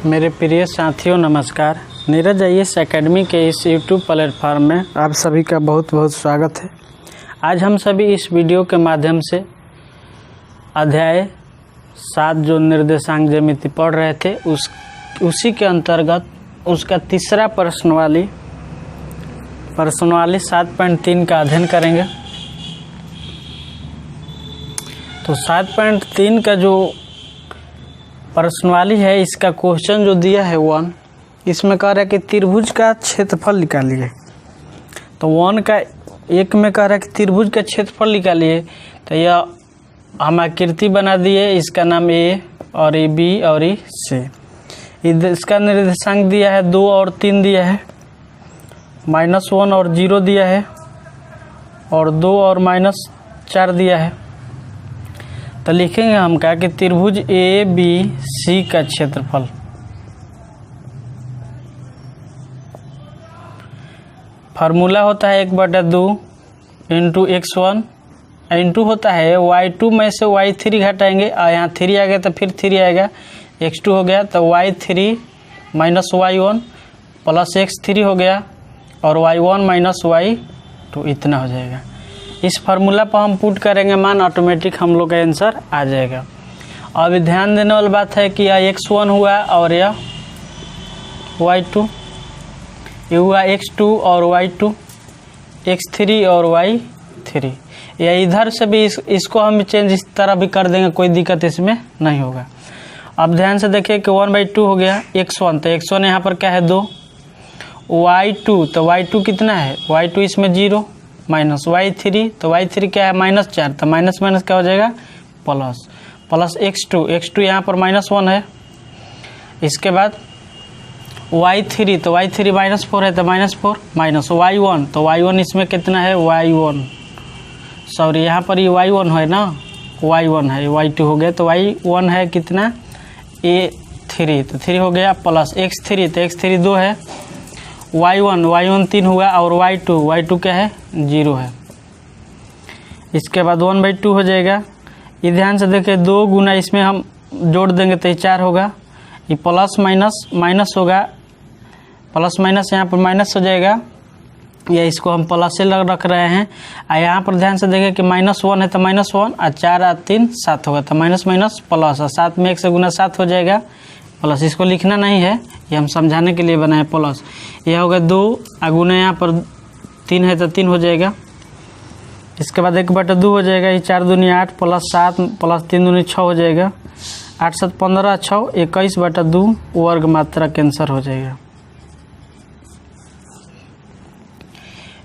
मेरे प्रिय साथियों नमस्कार। नीरज आईएएस एकेडमी के इस यूट्यूब प्लेटफॉर्म में आप सभी का बहुत बहुत स्वागत है। आज हम सभी इस वीडियो के माध्यम से अध्याय 7 जो निर्देशांक ज्यामिति पढ़ रहे थे उसी के अंतर्गत उसका तीसरा प्रश्नवाली 7.3 का अध्ययन करेंगे। तो 7.3 का जो प्रश्नवाली है, इसका क्वेश्चन जो दिया है 1, इसमें कह रहा है कि त्रिभुज का क्षेत्रफल निकालिए। तो 1 का 1 में कह रहा है कि त्रिभुज का क्षेत्रफल निकालिए। तो यह हम आकृति बना दिए, इसका नाम ए और ये बी और ये सी। इसका निर्देशांक दिया है 2 और 3 दिया है, -1 और 0 दिया है, और 2 और -4 दिया है। तो लिखेंगे हम क्या कि त्रिभुज ए बी सी का क्षेत्रफल फार्मूला होता है 1/2 इंटू x1 इंटू होता है y2 में से y3 घटाएंगे और यहाँ 3 आ गया तो फिर 3 आएगा, x2 हो गया तो y3 minus y1 plus x3 हो गया और y1 माइनस y2 इतना हो जाएगा। इस फार्मूला पर हम पुट करेंगे मान, ऑटोमेटिक हम लोग का आंसर आ जाएगा। अब ध्यान देने वाली बात है कि यह x1 हुआ और यह y2, ये हुआ x2 और y2, x3 और y3। या इधर से भी इसको हम चेंज इस तरह भी कर देंगे, कोई दिक्कत इसमें नहीं होगा। अब ध्यान से देखिए कि 1/2 हो गया x1, तो x1 यहाँ पर क्या है 2, y2 तो y2 कितना है, y2 इसमें 0 माइनस y3 तो y3 क्या है -4, तो माइनस माइनस क्या हो जाएगा प्लस x2 यहाँ पर -1 है। इसके बाद y3 तो y3 -4 है तो -4 माइनस y1 तो y1 इसमें कितना है y1, सॉरी यहाँ पर ये y1 है ना, y1 है, y2 हो गया तो y1 है कितना a3 तो 3 हो गया प्लस x3 तो x3 2 है, y1 3 हुआ और y2 क्या है 0 है। इसके बाद 1/2 हो जाएगा। ये ध्यान से देखिए 2 गुना इसमें हम जोड़ देंगे तो 4 होगा, ये प्लस माइनस होगा, प्लस माइनस यहाँ पर माइनस हो जाएगा, या इसको हम प्लस से रख रहे हैं। और यहाँ पर ध्यान से देखिए कि -1 है तो -1 और 4 और 3 7 होगा, तो माइनस प्लस, और 7 में 1 से गुना 7 हो जाएगा प्लस। इसको लिखना नहीं है, ये हम समझाने के लिए बनाए प्लस। यह होगा 2 गुना यहाँ पर 3 है तो 3 हो जाएगा। इसके बाद 1/2 हो जाएगा, ये 4 दूनी 8 प्लस 7 प्लस 3 दूनी 6 हो जाएगा, 8 7 15 6 21/2 वर्ग मात्रा कैंसर हो जाएगा।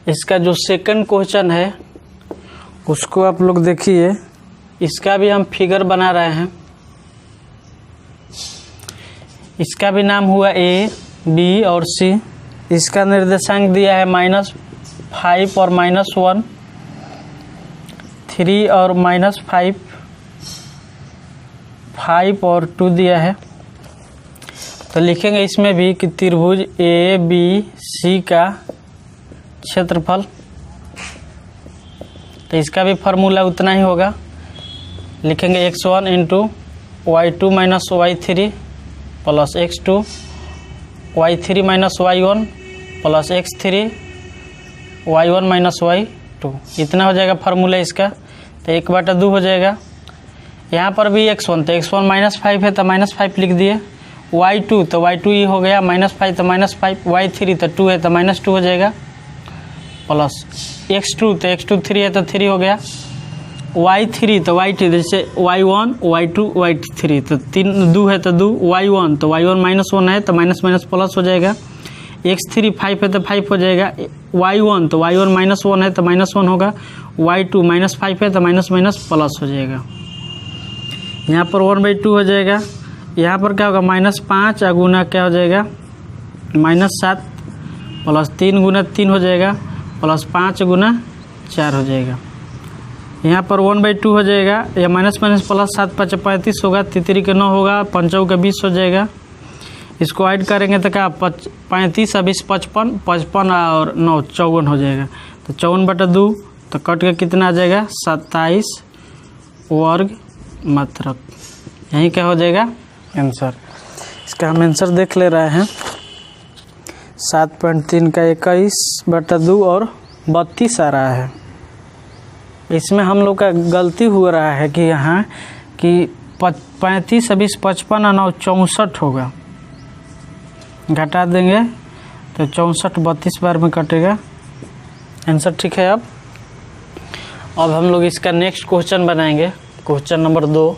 इसका जो सेकंड क्वेश्चन है उसको आप लोग देखिए, इसका भी हम फिगर बना रहे हैं। इसका भी नाम हुआ ए बी और सी। इसका निर्देशांक दिया है -5 और -1, 3 और -5, 5 और 2 दिया है। तो लिखेंगे इसमें भी कि त्रिभुज ए बी सी का क्षेत्रफल, तो इसका भी फार्मूला उतना ही होगा। लिखेंगे x1 into y2 minus y3 plus x2, y3 minus y1 plus x3, y1 minus y2 इतना हो जाएगा फार्मूला इसका। तो 1/2 हो जाएगा। यहाँ पर भी x1 तो x1 -5 है तो -5 लिख दिए, y2 तो y2 ही हो गया -5 तो -5, y3 तो 2 है तो -2 हो जाएगा, प्लस x2 तो x2 3 है तो 3 हो गया, y3 तो y3 जैसे y1 y2 y3 तो 2 है तो 2, y1 तो y1 -1 है तो माइनस प्लस हो जाएगा, x3 5 है तो 5 हो जाएगा, y1 तो y1 -1 है तो -1 होगा, y2 -5 है तो माइनस प्लस हो जाएगा। यहाँ पर 1/2 हो जाएगा। यहाँ पर क्या होगा -5 गुना क्या हो जाएगा -7 प्लस 3 गुना 3 हो जाएगा प्लस 5 गुना 4 हो जाएगा। यहाँ पर 1/2 हो जाएगा, या माइनस प्लस 7 5 35 होगा, 3 के 9 होगा, 5 का 20 हो जाएगा। इसको ऐड करेंगे तो क्या 35 और 20 55 और 9 54 हो जाएगा। तो 54/2 तो कट के कितना आ जाएगा 27 वर्ग मात्रक, यही क्या हो जाएगा आंसर। इसका हम आंसर देख ले रहे हैं। 7.3 का 21/2 और 32 आ रहा है। इसमें हम लोग का गलती हो रहा है कि यहाँ कि 35 20 55 और 9 64 होगा, घटा देंगे तो 64 32 बार में कटेगा। आंसर ठीक है। अब हम लोग इसका नेक्स्ट क्वेश्चन बनाएंगे, क्वेश्चन नंबर 2।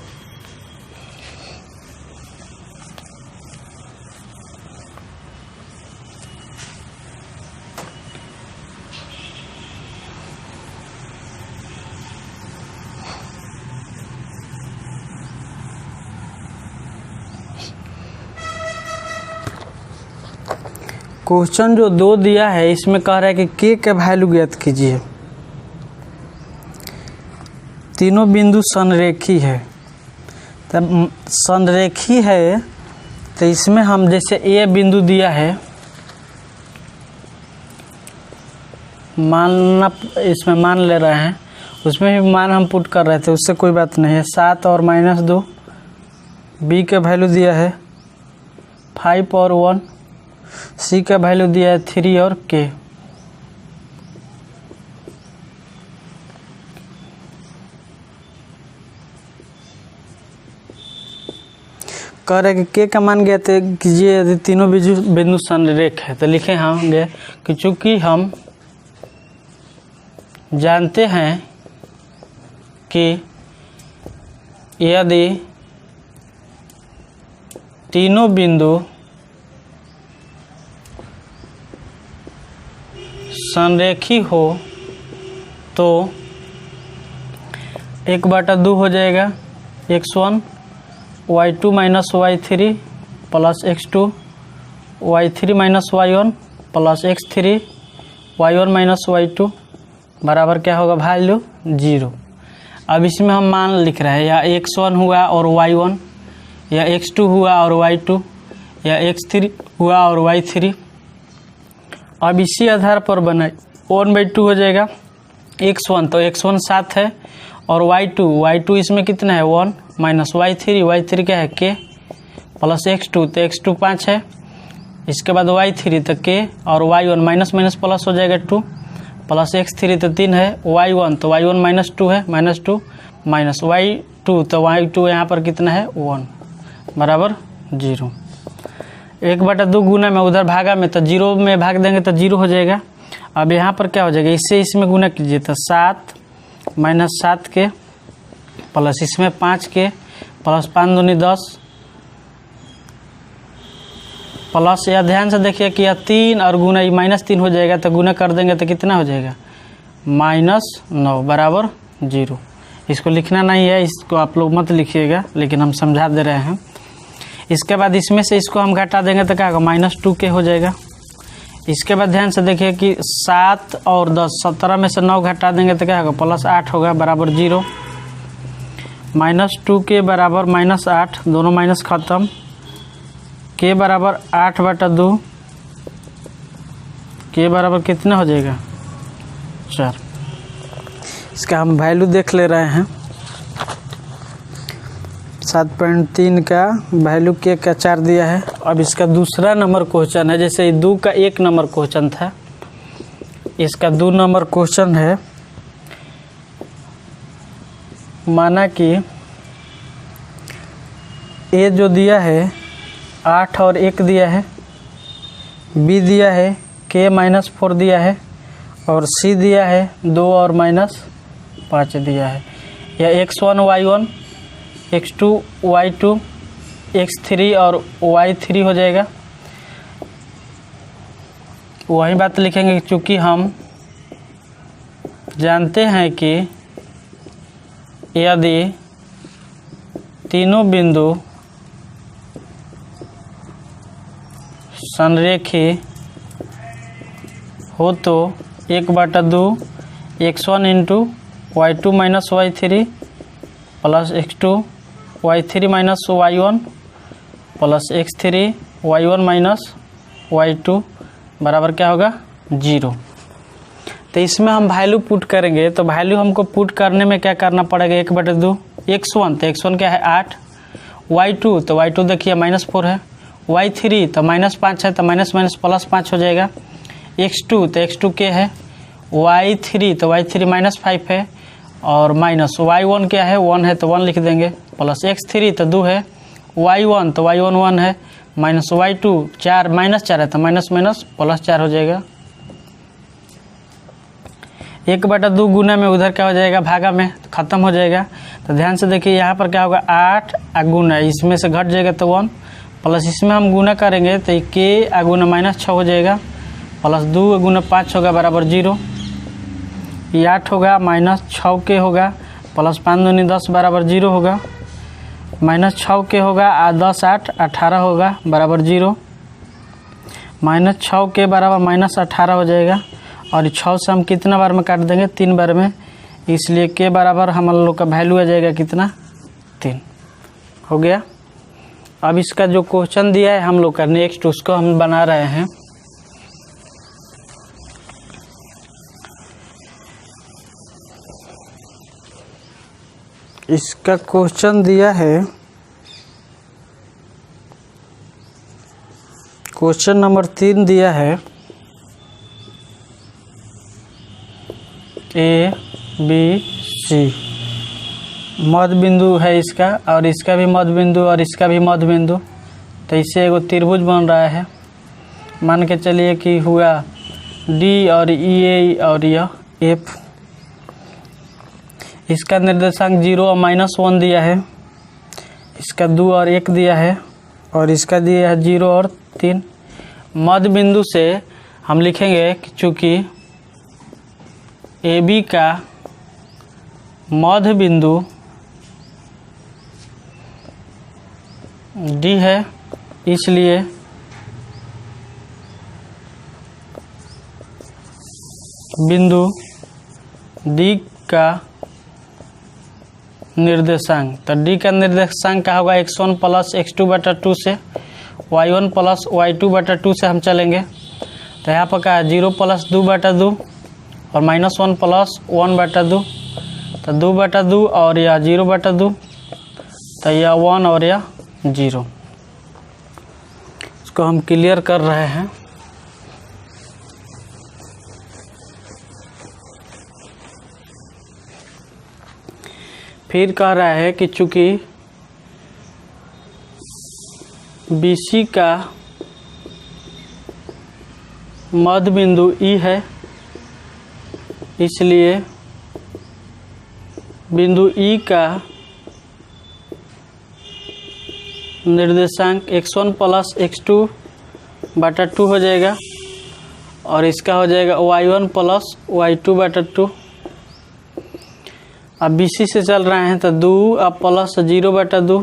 क्वेश्चन जो 2 दिया है इसमें कह रहा है कि के का वैल्यू ज्ञात कीजिए। तीनों बिंदु संरेखी है, तब संरेखी है तो इसमें हम जैसे ए बिंदु दिया है, मानना इसमें मान ले रहे हैं, उसमें भी मान हम पुट कर रहे थे, उससे कोई बात नहीं है। 7 और -2। बी का वैल्यू दिया है 5 और 1। सी का वैल्यू दिया है 3 और के। कह रहे कि के का मान ज्ञात कीजिए यदि तीनों बिंदु संरेख है। तो लिखे होंगे कि चूंकि हम जानते हैं कि यदि तीनों बिंदु संरेखी हो तो 1/2 हो जाएगा x1 y2 minus y3 plus x2 y3 minus y1 plus x3 y1 minus y2 बराबर क्या होगा वैल्यू 0। अब इसमें हम मान लिख रहे हैं, या x1 हुआ और y1, या x2 हुआ और y2, या x3 हुआ और y3। अब इसी आधार पर बनाए 1/2 हो जाएगा x1, तो x1 7 है, और y2 इसमें कितना है 1 माइनस y3 क्या है k प्लस x2, तो x2 5 है। इसके बाद y3 तो k और y1 माइनस माइनस प्लस हो जाएगा 2 प्लस x3 तो 3 है, y1 तो y1 -2 है, -2 माइनस y2 तो y2 यहाँ पर कितना है 1 बराबर 0। 1/2 गुना में उधर भागा में तो 0 में भाग देंगे तो 0 हो जाएगा। अब यहाँ पर क्या हो जाएगा, इससे इसमें गुना कीजिए तो 7 माइनस 7 के प्लस इसमें 5 के प्लस 5 दूनी 10 प्लस, या ध्यान से देखिए कि यह 3 और गुना ये -3 हो जाएगा, तो गुना कर देंगे तो कितना हो जाएगा -9 बराबर 0। इसको लिखना नहीं है, इसको आप लोग मत लिखिएगा, लेकिन हम समझा दे रहे हैं। इसके बाद इसमें से इसको हम घटा देंगे तो क्या होगा -2 के हो जाएगा। इसके बाद ध्यान से देखिए कि 7 और 10 17 में से 9 घटा देंगे तो क्या होगा +8 होगा बराबर 0। -2 के बराबर -8, दोनों माइनस खत्म, के बराबर 8/2, के बराबर कितना हो जाएगा 4। इसका हम वैल्यू देख ले रहे हैं। 7.3 का वैल्यू के का 4 दिया है। अब इसका दूसरा नंबर क्वेश्चन है, जैसे 2 का 1 नंबर क्वेश्चन था, इसका 2 नंबर क्वेश्चन है। माना कि ए जो दिया है 8 और 1 दिया है, बी दिया है k -4 दिया है, और सी दिया है 2 और -5 दिया है। या x1 y1, x2 y2, x3 और y3 हो जाएगा। वही बात लिखेंगे चूँकि हम जानते हैं कि यदि तीनों बिंदु संरेखी हो तो 1/2 x1 into y2 minus y3 plus x2 y3 minus y1 plus x3 y1 minus y2 बराबर क्या होगा 0। तो इसमें हम वैल्यू पुट करेंगे, तो वैल्यू हमको पुट करने में क्या करना पड़ेगा 1/2 x1, तो x1 क्या है 8, y2 तो y2 देखिए -4 है, y3 तो -5 है तो माइनस माइनस +5 हो जाएगा। x2 तो x2 क्या है, y3 तो y3 -5 है और माइनस y1 क्या है, 1 है तो 1 लिख देंगे, प्लस x3 तो 2 है, y1 तो y1 1 है, माइनस y2 4 -4 है तो माइनस माइनस +4 हो जाएगा। 1/2 गुना में उधर क्या हो जाएगा, भागा में तो ख़त्म हो जाएगा। तो ध्यान से देखिए यहाँ पर क्या होगा, 8 गुना इसमें से घट जाएगा तो 1, प्लस इसमें हम गुना करेंगे तो k गुना -6 हो जाएगा, प्लस 2 गुना 5 होगा बराबर 0, ये 8 होगा -6 के होगा, प्लस 5 दूनी 10 बराबर 0 होगा, -6 के होगा 10 8 18 होगा बराबर 0, -6 के बराबर -18 हो जाएगा। और 6 से हम कितना बार में काट देंगे, 3 बार में, इसलिए के बराबर हम लोग का वैल्यू आ जाएगा कितना, 3 हो गया। अब इसका जो क्वेश्चन दिया है हम लोग का नेक्स्ट, उसको हम बना रहे हैं। इसका क्वेश्चन दिया है, क्वेश्चन नंबर 3 दिया है, A B C मध्य बिंदु है इसका, और इसका भी मध्य बिंदु और इसका भी मध्य बिंदु, तो इससे एगो त्रिभुज बन रहा है। मान के चलिए कि हुआ D और E और यह F। इसका निर्देशांक 0 और -1 दिया है, इसका 2 और 1 दिया है, और इसका दिया है 0 और 3। मध्य बिंदु से हम लिखेंगे कि चूँकि AB का मध्य बिंदु D है, इसलिए बिंदु D का निर्देशांक, तो D का निर्देशांक क्या होगा, x1 + x2/2 से, y1 + y2/2 से हम चलेंगे। तो यहाँ पर क्या है, 0 + 2/2 और -1 + 1/2, तो 2/2 और यह 0/2, तो यह 1 और यह 0। इसको हम क्लियर कर रहे हैं। फिर कह रहा है कि चूंकि BC का मध्य बिंदु E है, इसलिए बिंदु E का निर्देशांक x1 + x2/2 हो जाएगा, और इसका हो जाएगा y1 + y2/2। अब BC से चल रहे हैं तो 2 अब प्लस 0/2,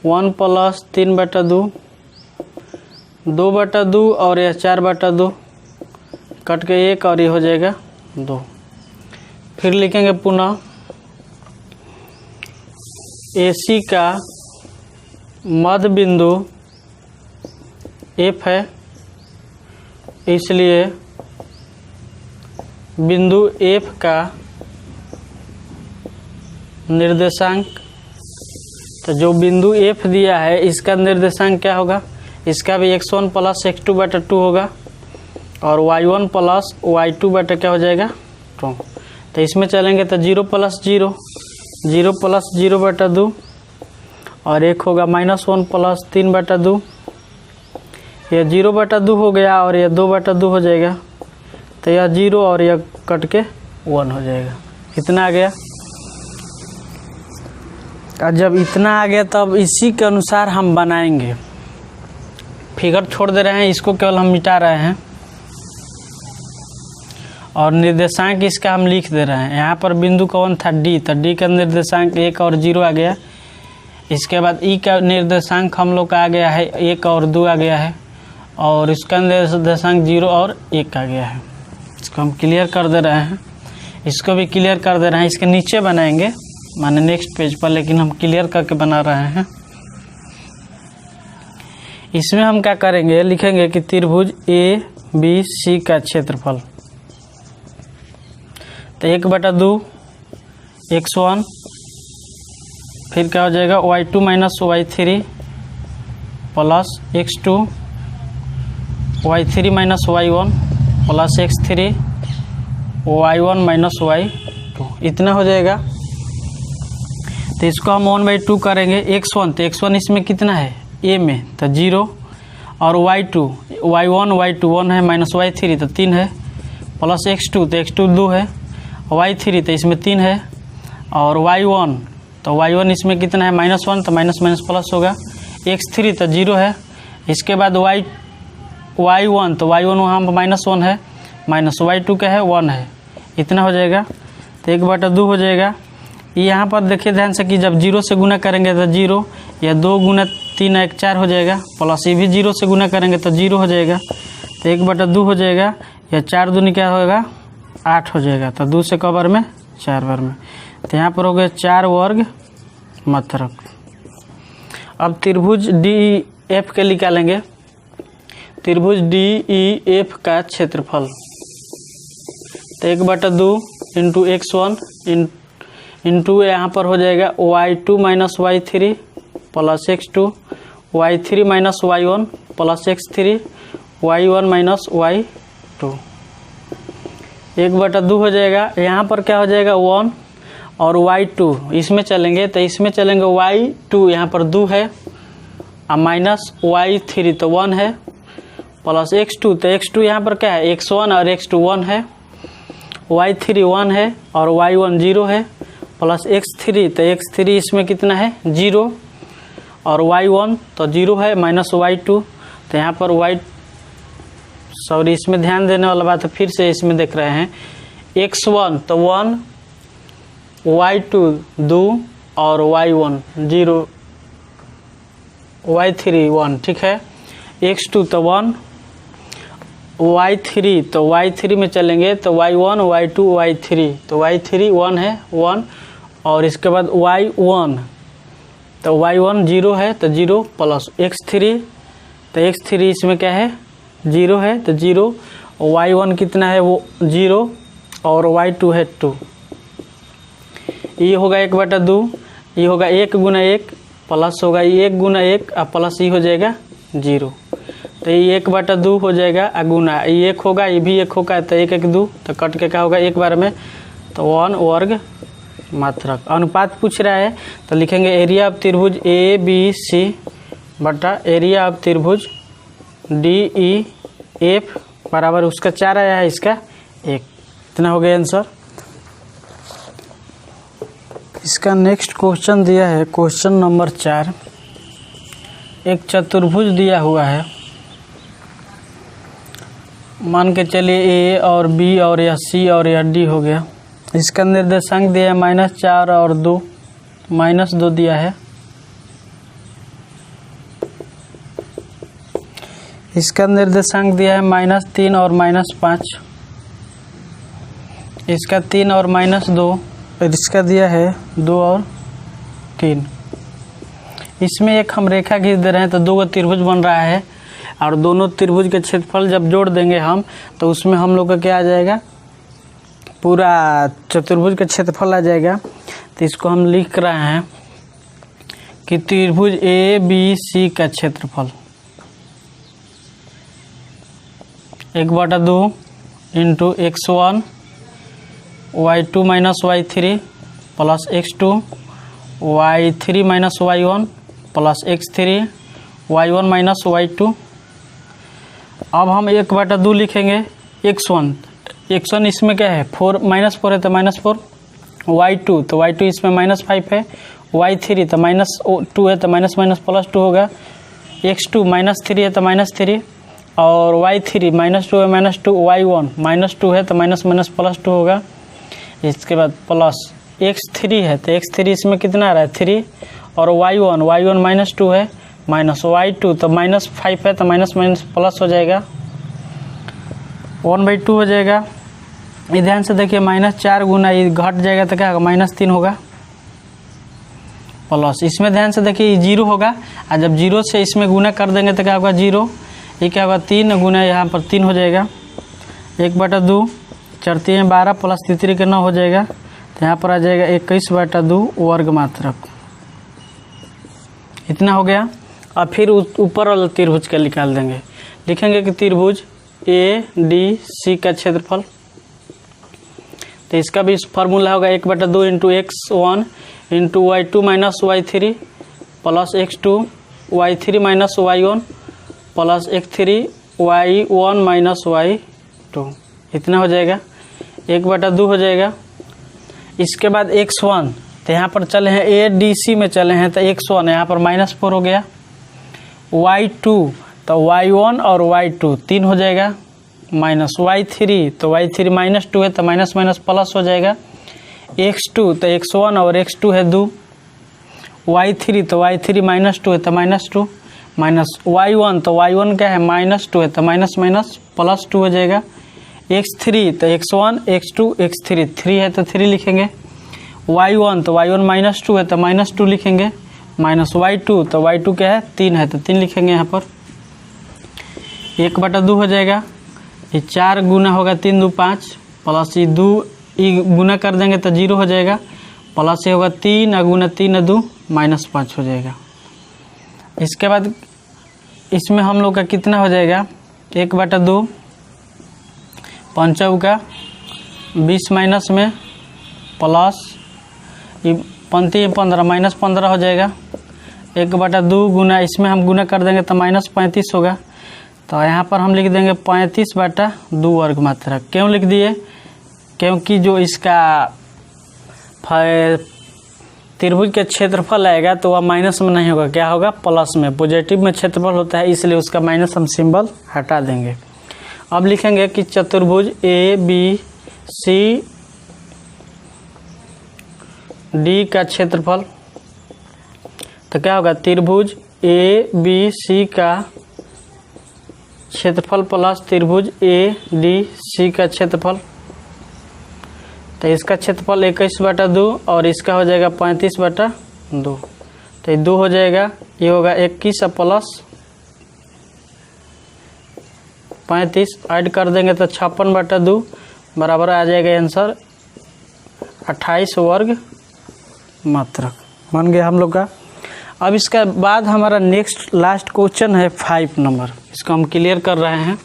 1 + 3/2, 2/2 और यह 4/2, कट के 1 और ये हो जाएगा 2। फिर लिखेंगे पुनः AC का मध्य बिंदु F है, इसलिए बिंदु F का निर्देशांक, तो जो बिंदु F दिया है इसका निर्देशांक क्या होगा, इसका भी x1 + x2/2 होगा, और y1 + y2/ क्या हो जाएगा 2। तो इसमें चलेंगे तो 0 + 0, 0 + 0/2, और एक होगा -1 + 3/2, यह 0/2 हो गया, और यह 2/2 हो जाएगा, तो यह 0 और यह कट के 1 हो जाएगा। इतना आ गया। और जब इतना आ गया तब इसी के अनुसार हम बनाएंगे। फिगर छोड़ दे रहे हैं, इसको केवल हम मिटा रहे हैं, और निर्देशांक इसका हम लिख दे रहे हैं। यहाँ पर बिंदु कौन था, D, तो D का निर्देशांक 1 और 0 आ गया। इसके बाद E का निर्देशांक हम लोग का आ गया है 1 और 2 आ गया है, और इसका निर्देशांक 0 और 1 आ गया है। इसको हम क्लियर कर दे रहे हैं, इसको भी क्लियर कर दे रहे हैं। इसके नीचे बनाएंगे माने नेक्स्ट पेज पर, लेकिन हम क्लियर करके बना रहे हैं। इसमें हम क्या करेंगे, लिखेंगे कि त्रिभुज ABC का क्षेत्रफल, तो 1/2 x1, फिर क्या हो जाएगा y2 - y3 plus x2 y3 minus y1 plus x3 y1 minus y2 इतना हो जाएगा। तो इसको हम 1/2 करेंगे। x1 तो x1 इसमें कितना है a में तो 0 और y2 y1 y2 1 है माइनस y3 तो 3 है प्लस x2 तो x2 2 है y3 तो इसमें 3 है और y1 तो y1 इसमें कितना है -1 तो माइनस माइनस प्लस होगा। x3 तो 0 है। इसके बाद y1 तो y1 वहाँ -1 है माइनस y2 क्या है 1 है इतना हो जाएगा। तो 1/2 हो जाएगा। यहाँ पर देखिए ध्यान से कि जब 0 से गुना करेंगे तो 0 या 2 गुना 3 1 4 हो जाएगा प्लस ये भी 0 से गुना करेंगे तो 0 हो जाएगा। तो 1/2 हो जाएगा या 4 दूनी क्या होगा 8 हो जाएगा। तो 2 से कबर में 4 बार में तो यहाँ पर हो गया 4 वर्ग मात्रक। अब त्रिभुज DEF के निकालेंगे। त्रिभुज DEF का क्षेत्रफल तो 1/2 इंटू x1 इंटू यहाँ पर हो जाएगा y2 minus y3 plus x2 y3 minus y1 plus x3 y1 minus y2 1/2 हो जाएगा। यहाँ पर क्या हो जाएगा 1 और y2 इसमें चलेंगे तो इसमें चलेंगे y2 यहाँ पर 2 है और माइनस y3 तो 1 है प्लस x2 तो x2 यहाँ पर क्या है x1 और x2 1 है y3 1 है और y1 0 है प्लस x3 तो x3 इसमें कितना है 0 और y1 तो 0 है माइनस y2 तो यहाँ पर इसमें ध्यान देने वाला बात है। फिर से इसमें देख रहे हैं x1 तो 1 y2 2 और y1 0 y3 1 ठीक है। x2 तो 1 y3 तो y3 में चलेंगे तो y1 y2 y3 तो y3 1 है 1 और इसके बाद y1 तो y1 0 है तो 0 प्लस x3 तो x3 इसमें क्या है 0 है तो 0 y1 कितना है वो 0 और y2 है 2 ये होगा 1/2 ये होगा 1 गुना 1 प्लस होगा 1 गुना 1 और प्लस ये हो जाएगा 0 तो ये 1/2 हो जाएगा गुना ये 1 होगा ये भी 1 होगा तो 1 1 2 तो कट के क्या होगा एक बार में तो 1 वर्ग मात्रक। अनुपात पूछ रहा है तो लिखेंगे एरिया ऑफ त्रिभुज ABC बटा एरिया ऑफ त्रिभुज DEF बराबर उसका 4 आया है इसका 1 इतना हो गया आंसर। इसका नेक्स्ट क्वेश्चन दिया है क्वेश्चन नंबर 4। एक चतुर्भुज दिया हुआ है मान के चलिए A और B और यह C और यह D हो गया। इसका निर्देशांक दिया है -4 और 2 -2 दिया है। इसका निर्देशांक दिया है -3 और -5। इसका 3 और -2 और इसका दिया है 2 और 3। इसमें एक हम रेखा खींच दे रहे हैं तो 2 त्रिभुज बन रहा है और दोनों त्रिभुज के क्षेत्रफल जब जोड़ देंगे हम तो उसमें हम लोग का क्या आ जाएगा पूरा चतुर्भुज का क्षेत्रफल आ जाएगा। तो इसको हम लिख रहे हैं कि त्रिभुज ABC का क्षेत्रफल 1/2 into x1 y2 minus y3 plus x2 y3 minus y1 plus x3 y1 minus y2। अब हम 1/2 लिखेंगे x1 इसमें क्या है -4 है तो -4 y2 तो y2 इसमें -5 है y3 तो -2 है तो माइनस प्लस 2 होगा x2 -3 है तो -3 और y3 -2 है -2 y1 -2 है तो माइनस प्लस 2 होगा। इसके बाद प्लस x3 है तो x3 इसमें कितना आ रहा है 3 और y1 -2 है माइनस y2 तो -5 है तो माइनस प्लस हो जाएगा 1/2 हो जाएगा। ये ध्यान से देखिए -4 गुना ये घट जाएगा तो क्या होगा -3 होगा प्लस इसमें ध्यान से देखिए ये 0 होगा और जब 0 से इसमें गुना कर देंगे तो क्या होगा 0 ये क्या होगा 3 गुना यहाँ पर 3 हो जाएगा 1/2 4 3 12 प्लस 3 के 9 हो जाएगा तो यहाँ पर आ जाएगा 21/2 वर्ग मात्रक इतना हो गया। और फिर ऊपर वाला त्रिभुज का निकाल देंगे। लिखेंगे कि त्रिभुज ADC का क्षेत्रफल, तो इसका भी फार्मूला होगा 1/2 into x1 into y2 minus y3 plus x2 y3 minus y1 plus x3 y1 minus y2, इतना हो जाएगा 1/2 हो जाएगा। इसके बाद x1, तो यहाँ पर चले हैं ADC में चले हैं, तो x1 यहाँ पर -4 हो गया। y2 तो y1 और y2 3 हो जाएगा, माइनस y3 तो y3 -2 है तो माइनस माइनस प्लस हो जाएगा। x2 तो x1 और x2 है 2, y3 तो y3 -2 है तो -2, माइनस y1 तो y1 क्या है -2 है तो माइनस माइनस +2 हो जाएगा। x3 तो x1 x2 x3 3 है तो 3 लिखेंगे। y1 तो y1 -2 है तो -2 लिखेंगे, माइनस y2 तो y2 क्या है 3 है तो 3 लिखेंगे। यहाँ पर 1/2 हो जाएगा। ये 4 गुना होगा 3 2 5 प्लस ये 2 गुना कर देंगे तो 0 हो जाएगा, प्लस ये होगा 3 गुना 3 2 -5 हो जाएगा। इसके बाद इसमें हम लोग का कितना हो जाएगा 1/2 पंचौ का 20 माइनस में प्लस ये 15 -15 हो जाएगा। 1/2 गुना इसमें हम गुना कर देंगे तो -35 होगा, तो यहाँ पर हम लिख देंगे 35/2 वर्ग मात्रक। क्यों लिख दिए, क्योंकि जो इसका त्रिभुज का क्षेत्रफल आएगा तो वह माइनस में नहीं होगा, क्या होगा प्लस में, पॉजिटिव में क्षेत्रफल होता है, इसलिए उसका माइनस हम सिंबल हटा देंगे। अब लिखेंगे कि चतुर्भुज ABCD का क्षेत्रफल, तो क्या होगा त्रिभुज ABC का क्षेत्रफल प्लस त्रिभुज ADC का क्षेत्रफल, तो इसका क्षेत्रफल 21/2 और इसका हो जाएगा 35/2, तो ये 2 हो जाएगा, ये होगा 21 प्लस 35 ऐड कर देंगे तो 56/2 बराबर आ जाएगा आंसर 28 वर्ग मात्रक। बन गया हम लोग का। अब इसका बाद हमारा नेक्स्ट लास्ट क्वेश्चन है 5 नंबर, इसको हम क्लियर कर रहे हैं।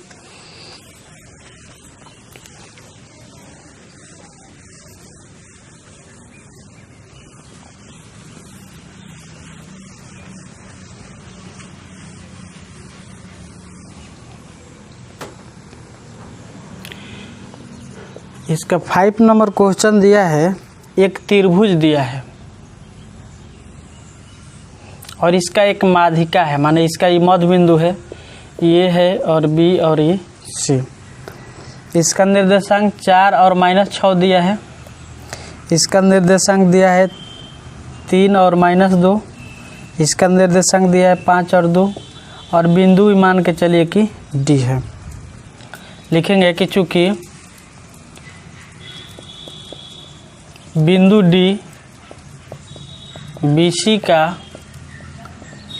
इसका 5 नंबर क्वेश्चन दिया है, एक त्रिभुज दिया है और इसका एक माध्यिका है, माने इसका ये मध्य बिंदु है, ये है और B और ये C। इसका निर्देशांक 4 और -6 दिया है। इसका निर्देशांक दिया है 3 और -2। इसका निर्देशांक दिया है 5 और 2 और बिंदु भी मान के चलिए कि D है। लिखेंगे कि चूँकि बिंदु D BC का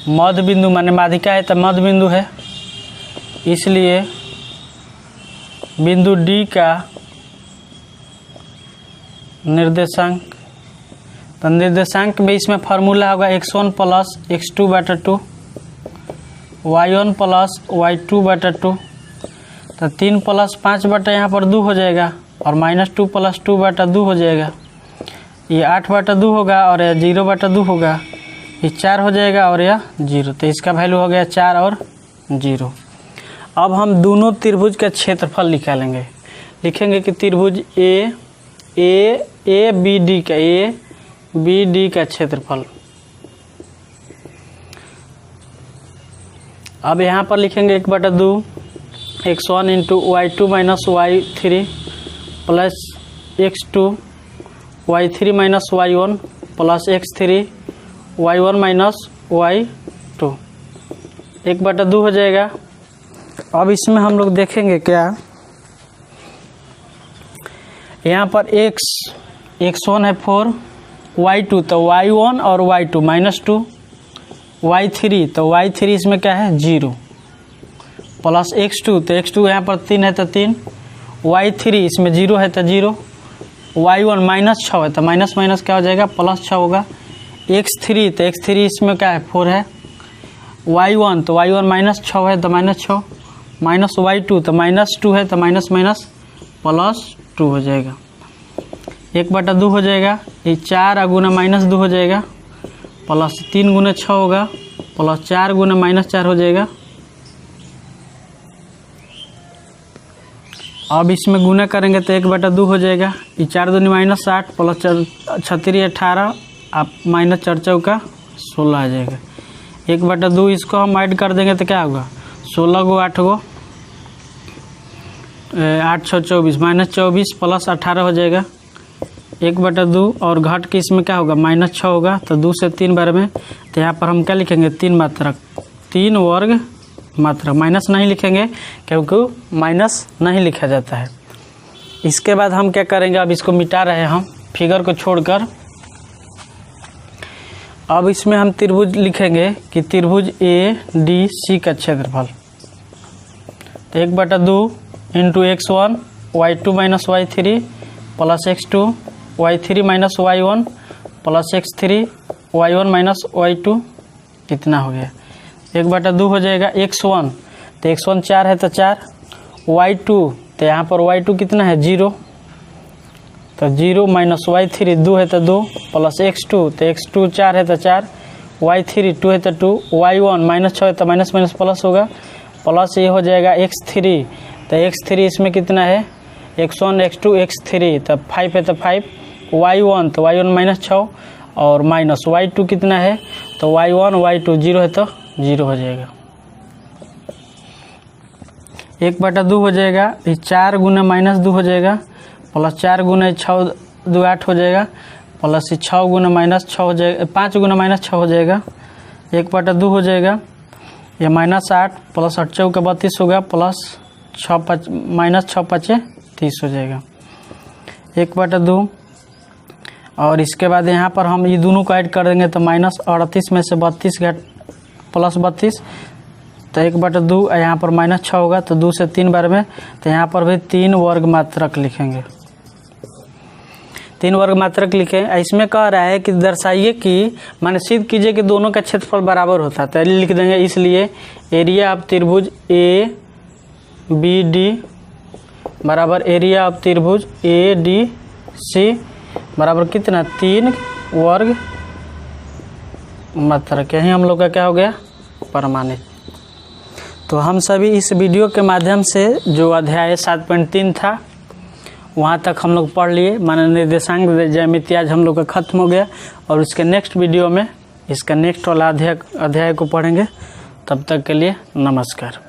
मध्य बिंदु माने माध्यिका है तो मध्य बिंदु है, इसलिए बिंदु D का निर्देशांक, तो निर्देशांक में इसमें फार्मूला होगा x1 plus x2/2 y1 plus y2/2, तो 3 प्लस 5 बटा यहाँ पर 2 हो जाएगा और -2 प्लस 2/2 हो जाएगा, ये 8/2 होगा और यह 0/2 होगा, ये 4 हो जाएगा और यह 0, तो इसका वैल्यू हो गया 4 और 0। अब हम दोनों त्रिभुज का क्षेत्रफल निकालेंगे। लिखेंगे कि त्रिभुज ABD का क्षेत्रफल। अब यहाँ पर लिखेंगे 1/2 x1 into y2 minus y3 plus x2 y3 minus y1 plus x3 y1 minus y2, 1/2 हो जाएगा। अब इसमें हम लोग देखेंगे क्या, यहाँ पर x1 है 4, y2 तो y1 और y2 -2, y3 तो y3 इसमें क्या है 0 प्लस x2 तो x2 यहाँ पर 3 है तो 3, y3 इसमें 0 है तो 0, y1 -6 है तो माइनस माइनस क्या हो जाएगा +6 होगा, x3 तो x3 इसमें क्या है 4 है, y1 तो y1 -6 है तो -6, माइनस y2 तो -2 है तो माइनस +2 हो जाएगा। 1/2 हो जाएगा, ये 4 गुना -2 हो जाएगा, प्लस 3 गुना 6 होगा, प्लस 4 गुना -4 हो जाएगा। अब इसमें गुना करेंगे तो 1/2 हो जाएगा, ये 4 दूनी -8 प्लस 36 18, आप -4 चौका 16 आ जाएगा। 1/2 इसको हम ऐड कर देंगे तो क्या होगा, 16 गो 8 गो 8 6 24, -24 प्लस 18 हो जाएगा। 1/2 और घट के इसमें क्या होगा, -6 होगा, तो 2 से 3 बार में, तो यहाँ पर हम क्या लिखेंगे, 3 मात्रक, 3 वर्ग मात्रक, माइनस नहीं लिखेंगे क्योंकि माइनस नहीं लिखा जाता है। इसके बाद हम क्या करेंगे, अब इसको मिटा रहे हैं हम फिगर को छोड़कर। अब इसमें हम त्रिभुज लिखेंगे कि त्रिभुज ADC का क्षेत्रफल, तो 1/2 into x1 y2 - y3 plus x2 y3 - y1 plus x3 y1 - y2, इतना हो गया। 1/2 हो जाएगा x1, तो x1 4 है तो 4, y2 तो यहाँ पर y2 कितना है 0, तो 0 माइनस y3 2 है तो 2 प्लस x2 तो x2 4 है तो 4, y3 2 है तो 2, y1 -6 है तो माइनस प्लस होगा, प्लस ये हो जाएगा x3, तो x3 इसमें कितना है, x1 x2 x3 तो 5 है तो 5, y1 तो y1 -6 और माइनस y2 कितना है, तो y1 y2 0 है तो 0 हो जाएगा। 1/2 हो जाएगा, ये 4 गुना -2 हो जाएगा, प्लस 4 गुना 6 2 8 हो जाएगा, प्लस 6 गुना -6 हो जाएगा, 5 गुना -6 हो जाएगा। 1/2 हो जाएगा, ये -8 प्लस 8 चौका 32 होगा, प्लस 6 5 30 हो जाएगा। 1/2 और इसके बाद यहाँ पर हम ये दोनों को ऐड कर देंगे तो -38 में से 32 घट प्लस 32, तो 1/2 यहाँ पर -6 होगा, तो 2 से 3 बार में, तो यहाँ पर भी 3 वर्ग मात्रक लिखेंगे, 3 वर्ग मात्रक लिखें। इसमें कह रहा है कि दर्शाइए कि माने सिद्ध कीजिए कि दोनों का क्षेत्रफल बराबर होता है, तो लिख देंगे, इसलिए एरिया ऑफ त्रिभुज ABD बराबर एरिया ऑफ त्रिभुज ADC बराबर कितना, 3 वर्ग मात्रक। यही हम लोग का क्या हो गया, प्रमाणित। तो हम सभी इस वीडियो के माध्यम से जो अध्याय 7.3 था वहाँ तक हम लोग पढ़ लिए, माने निर्देशांक ज्यामिति आज हम लोग का खत्म हो गया, और उसके नेक्स्ट वीडियो में इसका नेक्स्ट वाला अध्याय को पढ़ेंगे। तब तक के लिए नमस्कार।